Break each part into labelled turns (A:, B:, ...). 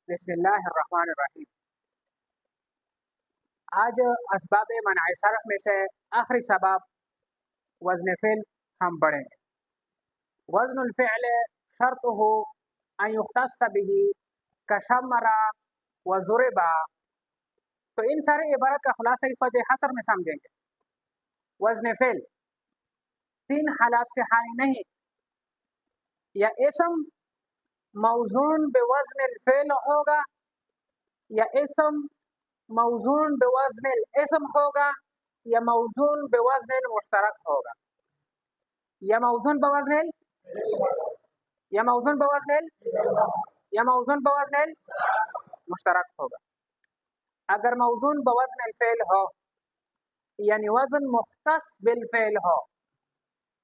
A: بسم اللہ الرحمن الرحیم۔ آج اسباب منع صرف میں سے آخری سبب وزن فعل ہم پڑھیں گے۔ وزن الفعل شرطه ان يختص به كشمر وضرب، تو ان سارے عبارت کا خلاصہ اس وجہ حصر میں سمجھیں گے۔ وزن فعل تین حالات سے خالی نہیں، یا اسم موزون بوزن الفعل ہوگا، یا اسم موزون بوزن الاسم ہوگا، یا موزون بوزن المشترک ہوگا، یا موزون بوزن یا موزون بوزن یا موزون بوزن المشترک ہوگا۔ اگر موزون بوزن الفعل ہو یعنی وزن مختص بالفعل ہو،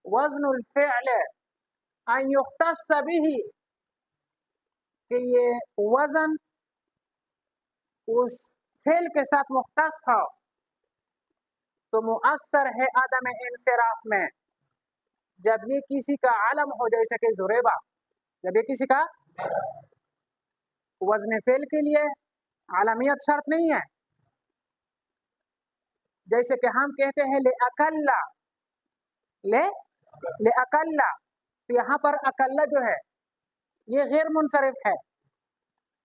A: وزن الفعل ان یختص به، کہ یہ وزن اس فعل کے ساتھ مختص ہو، تو مؤثر ہے عدم انصراف میں جب یہ کسی کا علم ہو، جیسے کہ ضریبہ، جب یہ کسی کا وزن فعل کے لیے علمیت شرط نہیں ہے، جیسے کہ ہم کہتے ہیں لأکل، لأکل، تو یہاں پر اکل جو ہے یہ غیر منصرف ہے،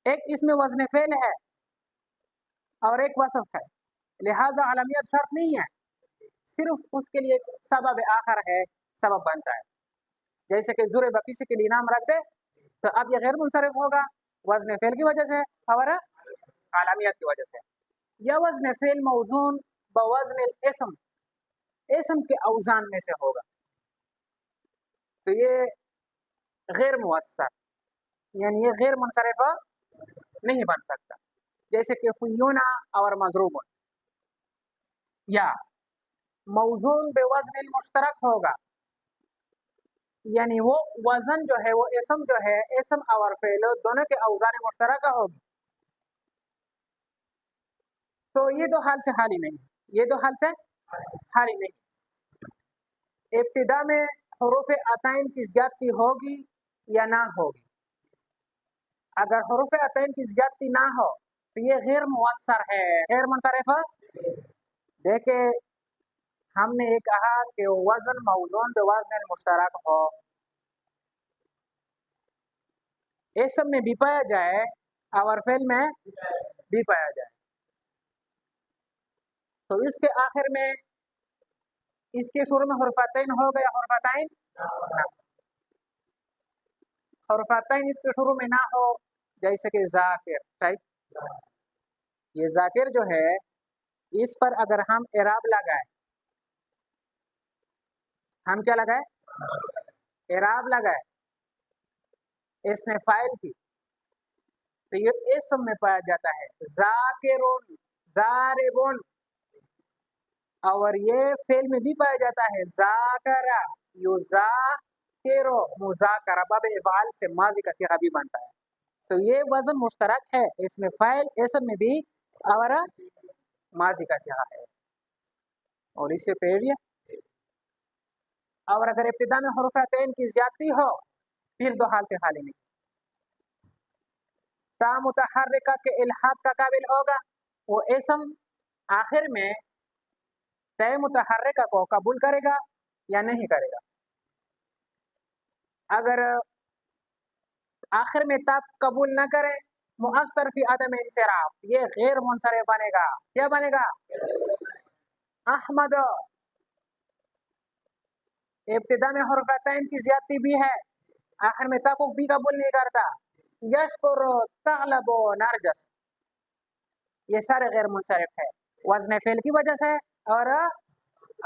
A: ایک اس میں وزن فعل ہے اور ایک وصف ہے، لہذا علمیت شرط نہیں ہے، صرف اس کے لیے سبب آخر ہے، سبب بنتا ہے۔ جیسے کہ ضرب کسی کے لیے نام رکھ دے تو اب یہ غیر منصرف ہوگا وزن فعل کی وجہ سے اور علمیت کی وجہ سے۔ یا وزن فعل موزون بوزن الاسم، اسم کے اوزان میں سے ہوگا، تو یہ غیر مؤثر، یعنی یہ غیر منصرف نہیں بن سکتا، جیسے کہ فیونا اور مضروب۔ یا موزون بوزن المشترک ہوگا، یعنی وہ وزن جو ہے، وہ اسم جو ہے، اسم اور فعل دونوں کے اوزان مشترکہ ہوگی، تو یہ دو حال سے خالی نہیں، یہ دو حال سے خالی نہیں۔ ابتدا میں حروف عطائن کی زیادتی ہوگی یا نہ ہوگی، اگر حروف عطائن کی زیادتی نہ ہو تو یہ غیر مؤثر ہے، غیر منصرف۔ دیکھیں ہم نے یہ کہا کہ وزن موزون بوزن المشترک ہو، اسم میں بھی پایا جائے اور فعل میں بھی پایا جائے، تو اس کے آخر میں اس کے شروع میں حرفاتین ہو گیا، حرفاتین نہ، حرفاتین اس کے شروع میں نہ ہو، جیسے کہ ذاکر، صحیح، یہ ذاکر جو ہے اس پر اگر ہم اعراب لگائیں، ہم کیا لگائے؟ اعراب لگائے اس میں فاعل کی، تو یہ اسم میں پایا جاتا ہے ذاکرون، ضاربون، اور یہ فعل میں بھی پایا جاتا ہے ذاکر، یذاکر، مذاکرہ، باب افعال سے ماضی کا صیغہ بھی بنتا ہے، تو یہ وزن مشترک ہے، اس میں فاعل اسم میں بھی اور ماضی کا صیغہ ہے، اور اس سے پہلے اور اگر ابتدا میں حروف عطین کی زیادتی ہو پھر دو حالت خالی نہیں۔ تا متحرکہ کے الحاق کا قابل ہوگا، وہ اسم آخر میں تے متحرکہ کو قبول کرے گا یا نہیں کرے گا، اگر آخر میں تا قبول نہ کرے مؤثر فی عدم انصراف، یہ غیر منصرف بنے گا، کیا بنے گا؟ احمد، ابتدا میں حروف عطین کی زیادتی بھی ہے، آخر میں تا کو بھی قبول نہیں کرتا، یشکر، تغلب، نرجس، یہ سارے غیر منصرف ہے وزن فعل کی وجہ سے اور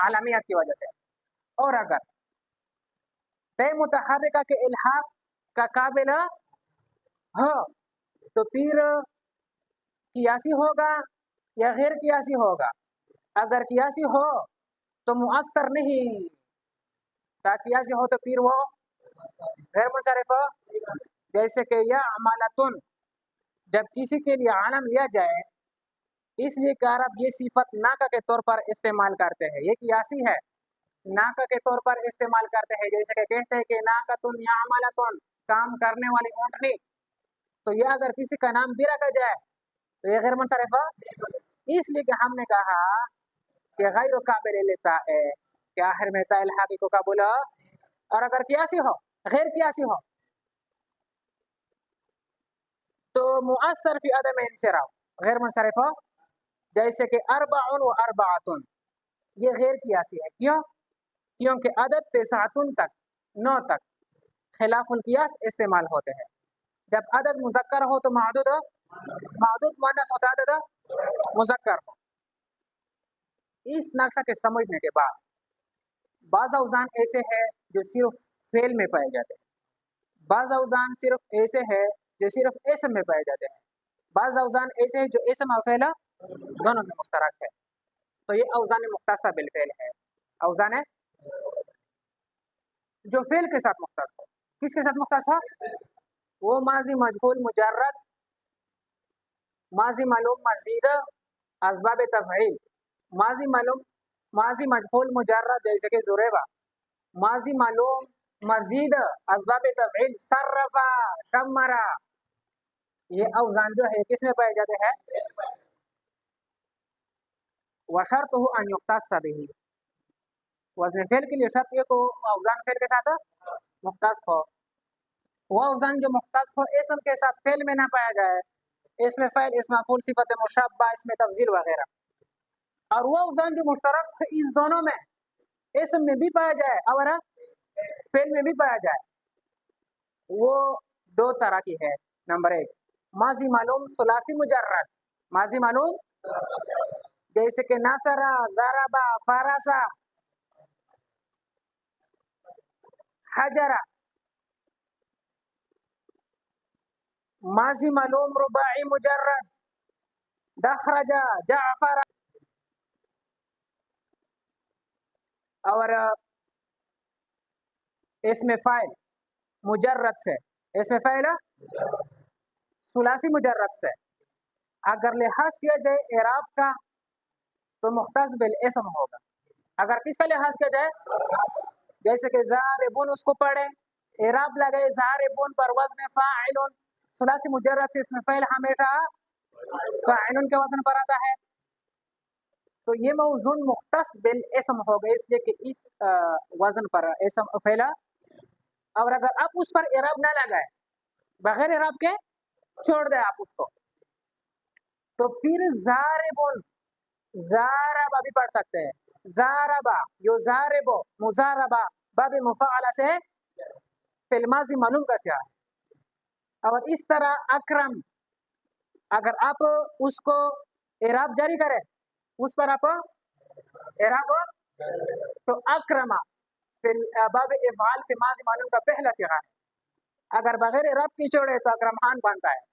A: علمیت کی وجہ سے۔ اور اگر تے متحرکہ کے الحاق کا قابل ہو تو پھر قیاسی ہوگا یا غیر قیاسی ہوگا، اگر قیاسی ہو تو مؤثر نہیں، تا قیاسی ہو تو پھر وہ غیر منصرف ہو، جیسے کہ یا عمالتن، جب کسی کے لیے علم لیا جائے اس لیے کہ عرب یہ صفت ناکہ کے طور پر استعمال کرتے ہیں، یہ قیاسی ہے، ناکہ کے طور پر استعمال کرتے ہیں، جیسے کہ کہتے ہیں کہ ناکتن یا عمالتن، کام کرنے والی اونٹنی، تو یہ اگر کسی کا نام بھی رکھا جائے تو یہ غیر منصرف ہے، اس لیے کہ ہم نے کہا کہ غیر قابل لیتا ہے کہ آخر میں تا الحاقی کو قبول ہو، اور اگر قیاسی ہو غیر قیاسی ہو تو مؤثر فی عدم انصراف غیر منصرف ہو، جیسے کہ اربع و اربعۃ، یہ غیر قیاسی ہے، کیوں؟ کیونکہ عدد تسعۃ تک 9 تک خلاف القیاس استعمال ہوتے ہیں. جب عدد مذکر ہو تو معدود ہو، معدود مؤنث ہوتا ہے عدد مذکر ہو. اس نقشہ کے سمجھنے کے بعد بعض اوزان ایسے ہیں جو صرف فعل میں پائے جاتے ہیں، بعض اوزان صرف ایسے ہیں جو صرف اسم میں پائے جاتے ہیں، بعض اوزان ایسے ہیں جو اسم اور فعل دونوں میں مشترک ہے. تو یہ اوزان مختصہ بالفعل ہے. اوزان جو فعل کے ساتھ مختص ہو. کس کے ساتھ مختص ہو؟ وہ ماضی مجهول مجرد، ماضی معلوم مزید، اسباب تفعیل، ماضی معلوم ماضی مجهول مجرد جیسے کہ ضربہ، ماضی معلوم مزید، اسباب تفعیل صرفا شمرا. یہ اوزان جو ہے کس میں پائے جاتے ہیں؟ وشرطه ان يختص به، وزن فعل کے لیے شرط یہ کو اوزان فعل کے ساتھ مختص ہو. وہ اوزان جو مختص ہو اسم کے ساتھ فعل میں نہ پایا جائے، اس میں فعل، اس مفعول، صفت مشبہ، اس میں تفضیل وغیرہ. اور وہ اوزان جو مشترک اس دونوں میں اسم میں بھی پایا جائے اور فعل میں بھی پایا جائے، وہ دو طرح کی ہے. نمبر 1 ماضی معلوم ثلاثی مجرد، ماضی معلوم جیسے کہ نصرا، ضربا، فرسا، حجرا. ماضی معلوم رباعی مجرد، دخرجا، جعفر. اور اس میں فاعل مجرد سے، اس میں فاعل ثلاثی مجرد سے اگر لحاظ کیا جائے اعراب کا تو مختص بالاسم ہوگا. اگر کس کا لحاظ کیا جائے، جیسے کہ ضاربون اس کو پڑھے، اعراب لگے ضاربون پر وزن فاعل، ثلاثی مجرد سے اس میں فعل ہمیشہ فاعل کے وزن پر آتا ہے. تو یہ موزون مختص بالاسم ہو گئے، اس لیے کہ اس وزن پر اسم فعل. اور اگر آپ اس پر اعراب نہ لگائے، بغیر اعراب کے چھوڑ دیں آپ اس کو، تو پھر ضاربون، ضاربہ بھی پڑھ سکتے ہیں، ضاربہ یو ضاربو، مضاربہ باب مفعلہ سے فی الماضی معلوم کا سیاح. اور اس طرح اکرم، اگر آپ اس کو اعراب جاری کریں، اس پر آپ اعراب تو اکرما فی باب افعال سے ماضی معلوم کا پہلا صیغہ ہے. اگر بغیر اعراب کی چھوڑے تو اکرمان بنتا ہے.